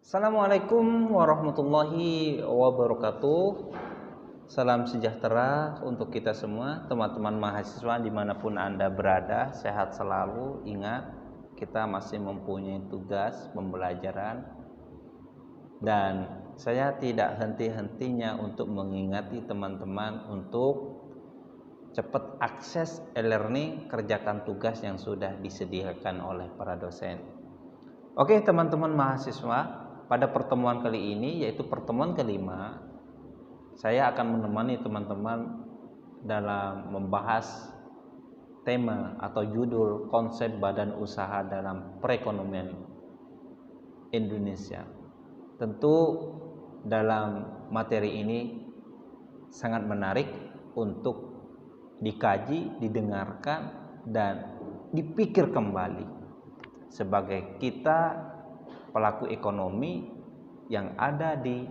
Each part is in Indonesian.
Assalamualaikum warahmatullahi wabarakatuh. Salam sejahtera untuk kita semua, teman-teman mahasiswa dimanapun Anda berada. Sehat selalu. Ingat, kita masih mempunyai tugas pembelajaran. Dan saya tidak henti-hentinya untuk mengingati teman-teman untuk cepat akses e-learning, kerjakan tugas yang sudah disediakan oleh para dosen. Oke teman-teman mahasiswa, pada pertemuan kali ini, yaitu pertemuan kelima, saya akan menemani teman-teman dalam membahas tema atau judul konsep badan usaha dalam perekonomian Indonesia. Tentu dalam materi ini sangat menarik untuk dikaji, didengarkan, dan dipikir kembali sebagai kita pelaku ekonomi yang ada di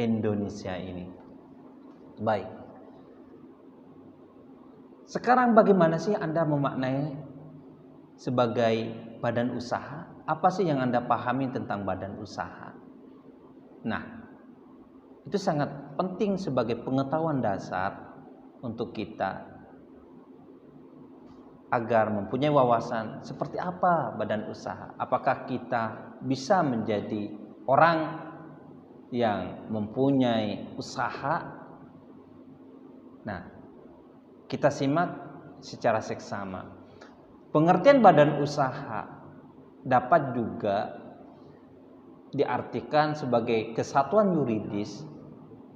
Indonesia ini. Baik. Sekarang bagaimana sih Anda memaknai sebagai badan usaha? Apa sih yang Anda pahami tentang badan usaha? Nah, itu sangat penting sebagai pengetahuan dasar untuk kita agar mempunyai wawasan seperti apa badan usaha. Apakah kita bisa menjadi orang yang mempunyai usaha? Nah, kita simak secara seksama. Pengertian badan usaha dapat juga diartikan sebagai kesatuan yuridis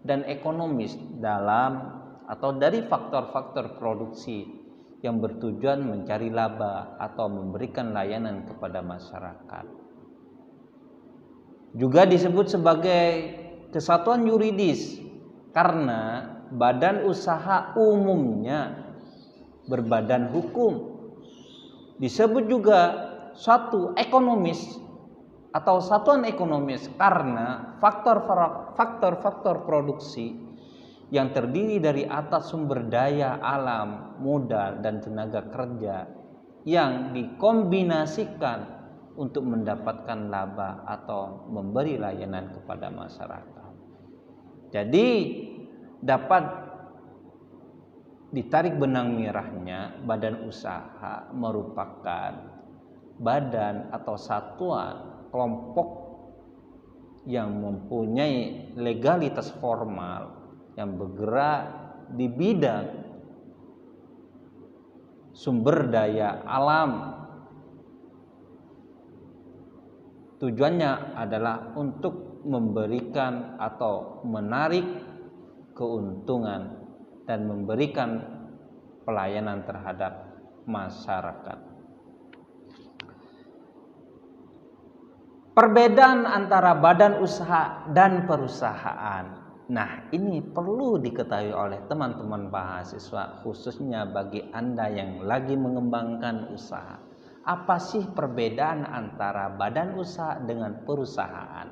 dan ekonomis dalam atau dari faktor-faktor produksi yang bertujuan mencari laba atau memberikan layanan kepada masyarakat. Juga disebut sebagai kesatuan yuridis karena badan usaha umumnya berbadan hukum. Disebut juga suatu ekonomis atau satuan ekonomis karena faktor-faktor produksi yang terdiri dari atas sumber daya alam, modal, dan tenaga kerja yang dikombinasikan untuk mendapatkan laba atau memberi layanan kepada masyarakat. Jadi dapat ditarik benang merahnya, badan usaha merupakan badan atau satuan kelompok yang mempunyai legalitas formal yang bergerak di bidang sumber daya alam. Tujuannya adalah untuk memberikan atau menarik keuntungan dan memberikan pelayanan terhadap masyarakat. Perbedaan antara badan usaha dan perusahaan. Nah, ini perlu diketahui oleh teman-teman mahasiswa, khususnya bagi Anda yang lagi mengembangkan usaha. Apa sih perbedaan antara badan usaha dengan perusahaan?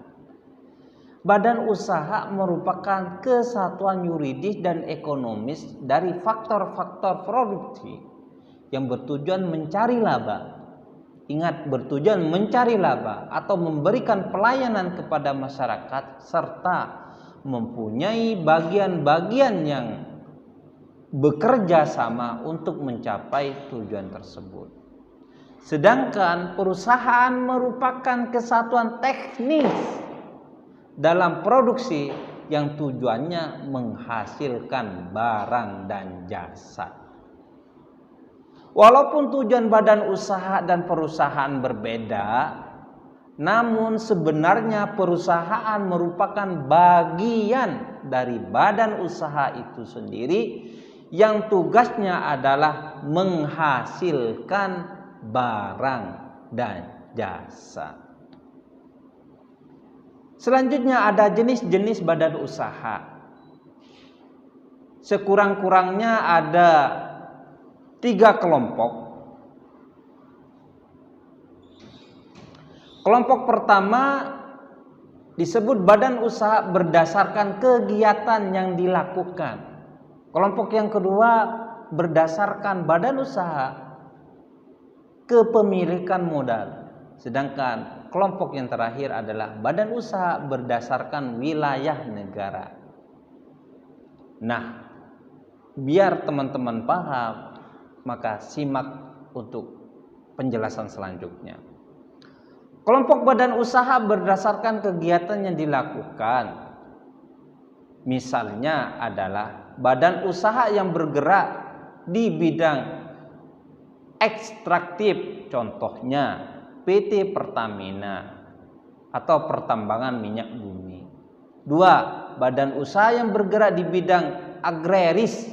Badan usaha merupakan kesatuan yuridis dan ekonomis dari faktor-faktor produksi yang bertujuan mencari laba. Ingat, bertujuan mencari laba atau memberikan pelayanan kepada masyarakat serta mempunyai bagian-bagian yang bekerja sama untuk mencapai tujuan tersebut. Sedangkan perusahaan merupakan kesatuan teknis dalam produksi yang tujuannya menghasilkan barang dan jasa. Walaupun tujuan badan usaha dan perusahaan berbeda, namun sebenarnya perusahaan merupakan bagian dari badan usaha itu sendiri yang tugasnya adalah menghasilkan barang dan jasa. Selanjutnya ada jenis-jenis badan usaha. Sekurang-kurangnya ada 3 kelompok. Kelompok pertama disebut badan usaha berdasarkan kegiatan yang dilakukan. Kelompok yang kedua berdasarkan badan usaha kepemilikan modal. Sedangkan kelompok yang terakhir adalah badan usaha berdasarkan wilayah negara. Nah, biar teman-teman paham, maka simak untuk penjelasan selanjutnya. Kelompok badan usaha berdasarkan kegiatan yang dilakukan. Misalnya adalah badan usaha yang bergerak di bidang ekstraktif, contohnya PT Pertamina atau pertambangan minyak bumi. 2. Badan usaha yang bergerak di bidang agraris,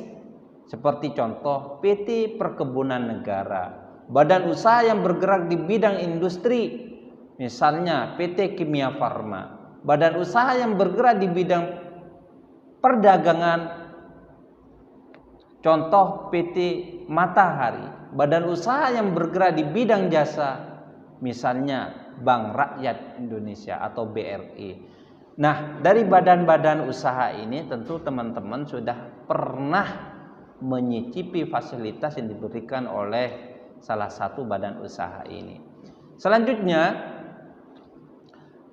seperti contoh PT Perkebunan Negara. Badan usaha yang bergerak di bidang industri, misalnya PT Kimia Farma. Badan usaha yang bergerak di bidang perdagangan, contoh PT Matahari. Badan usaha yang bergerak di bidang jasa, misalnya Bank Rakyat Indonesia atau BRI. Nah, dari badan-badan usaha ini tentu teman-teman sudah pernah menyicipi fasilitas yang diberikan oleh salah satu badan usaha ini. Selanjutnya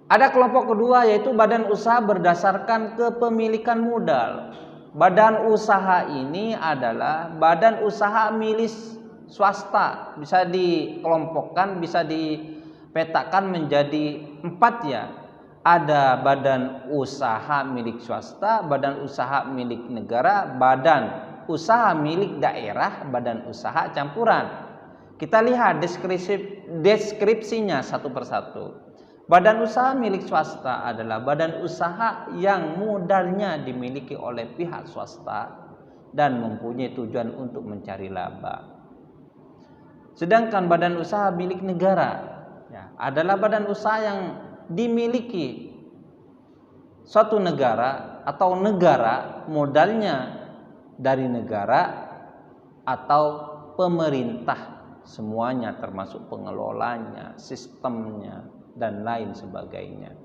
ada kelompok kedua, yaitu badan usaha berdasarkan kepemilikan modal. Badan usaha ini adalah badan usaha milik swasta. Bisa dikelompokkan, bisa dipetakan menjadi 4 ya. Ada badan usaha milik swasta, badan usaha milik negara, badan usaha milik daerah, badan usaha campuran. Kita lihat deskripsinya satu persatu. Badan usaha milik swasta adalah badan usaha yang modalnya dimiliki oleh pihak swasta dan mempunyai tujuan untuk mencari laba. Sedangkan badan usaha milik negara adalah badan usaha yang dimiliki suatu negara atau negara, modalnya dari negara atau pemerintah semuanya, termasuk pengelolanya, sistemnya, dan lain sebagainya.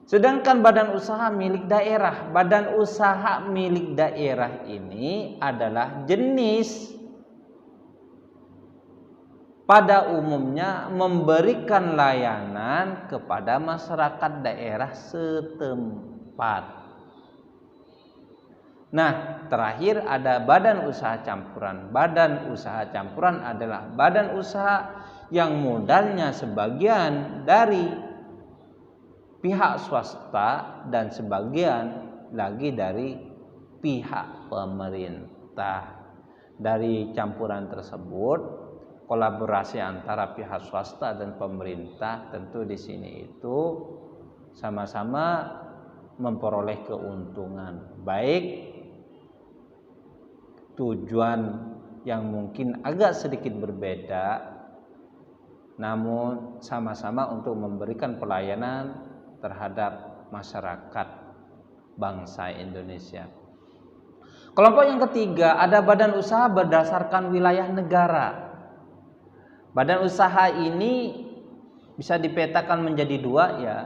Sedangkan badan usaha milik daerah, badan usaha milik daerah ini adalah jenis pada umumnya memberikan layanan kepada masyarakat daerah setempat. Nah, terakhir ada badan usaha campuran. Badan usaha campuran adalah badan usaha yang modalnya sebagian dari pihak swasta dan sebagian lagi dari pihak pemerintah. Dari campuran tersebut, kolaborasi antara pihak swasta dan pemerintah tentu di sini itu sama-sama memperoleh keuntungan, baik tujuan yang mungkin agak sedikit berbeda, namun sama-sama untuk memberikan pelayanan terhadap masyarakat bangsa Indonesia. Kelompok yang ketiga ada badan usaha berdasarkan wilayah negara. Badan usaha ini bisa dipetakan menjadi 2 ya.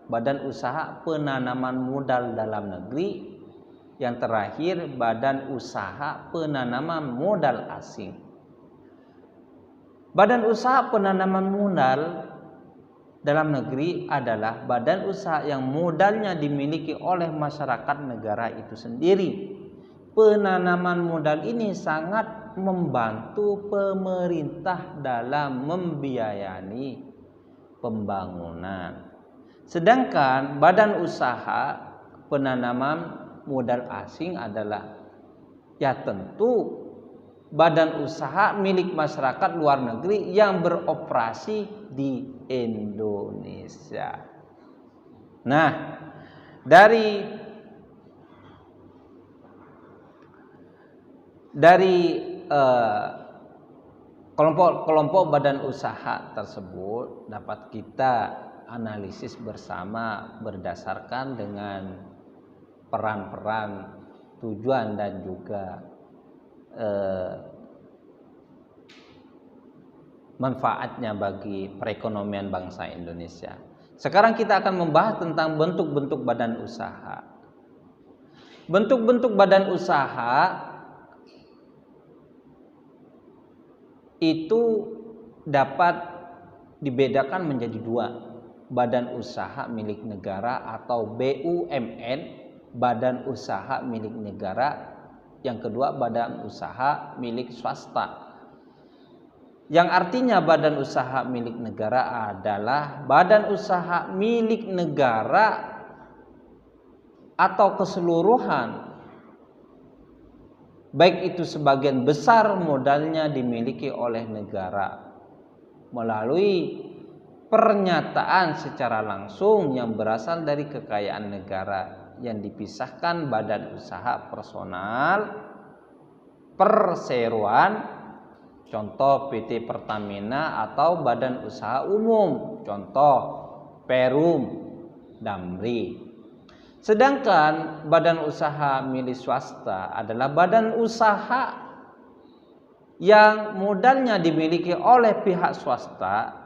Badan usaha penanaman modal dalam negeri, yang terakhir badan usaha penanaman modal asing. Badan usaha penanaman modal dalam negeri adalah badan usaha yang modalnya dimiliki oleh masyarakat negara itu sendiri. Penanaman modal ini sangat membantu pemerintah dalam membiayai pembangunan. Sedangkan badan usaha penanaman modal asing adalah ya tentu badan usaha milik masyarakat luar negeri yang beroperasi di Indonesia. Nah, dari kelompok-kelompok badan usaha tersebut dapat kita analisis bersama berdasarkan dengan peran-peran, tujuan dan juga manfaatnya bagi perekonomian bangsa Indonesia. Sekarang kita akan membahas tentang bentuk-bentuk badan usaha. Bentuk-bentuk badan usaha itu dapat dibedakan menjadi 2. badan usaha milik negara atau BUMN, badan usaha milik negara. Yang kedua, badan usaha milik swasta. Yang artinya badan usaha milik negara adalah badan usaha milik negara atau keseluruhan, baik itu sebagian besar modalnya dimiliki oleh negara melalui pernyataan secara langsung yang berasal dari kekayaan negara yang dipisahkan badan usaha personal, perseroan, contoh PT Pertamina, atau badan usaha umum, contoh Perum, Damri. Sedangkan badan usaha milik swasta adalah badan usaha yang modalnya dimiliki oleh pihak swasta.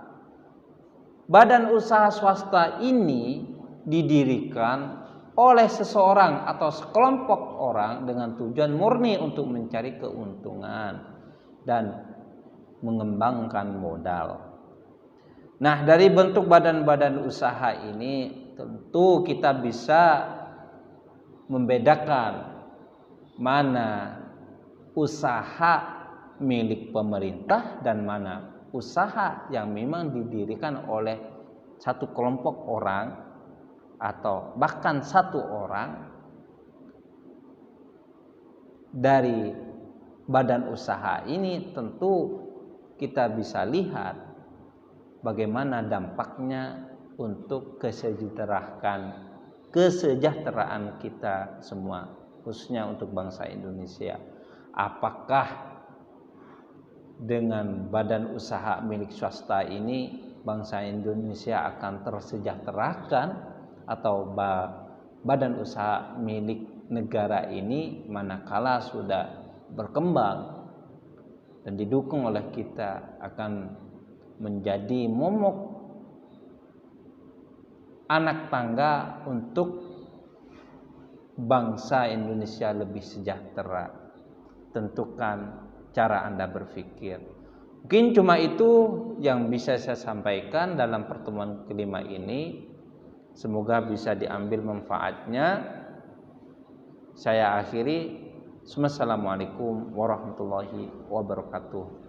Badan usaha swasta ini didirikan oleh seseorang atau sekelompok orang dengan tujuan murni untuk mencari keuntungan dan mengembangkan modal. Nah, dari bentuk badan-badan usaha ini tentu kita bisa membedakan mana usaha milik pemerintah dan mana usaha yang memang didirikan oleh satu kelompok orang atau bahkan satu orang. Dari badan usaha ini tentu kita bisa lihat bagaimana dampaknya untuk kesejahteraan kita semua, khususnya untuk bangsa Indonesia. Apakah dengan badan usaha milik swasta ini bangsa Indonesia akan tersejahterakan, atau badan usaha milik negara ini manakala sudah berkembang dan didukung oleh kita akan menjadi momok anak tangga untuk bangsa Indonesia lebih sejahtera. Tentukan cara Anda berpikir. Mungkin cuma itu yang bisa saya sampaikan dalam pertemuan kelima ini. Semoga bisa diambil manfaatnya. Saya akhiri. Wassalamualaikum warahmatullahi wabarakatuh.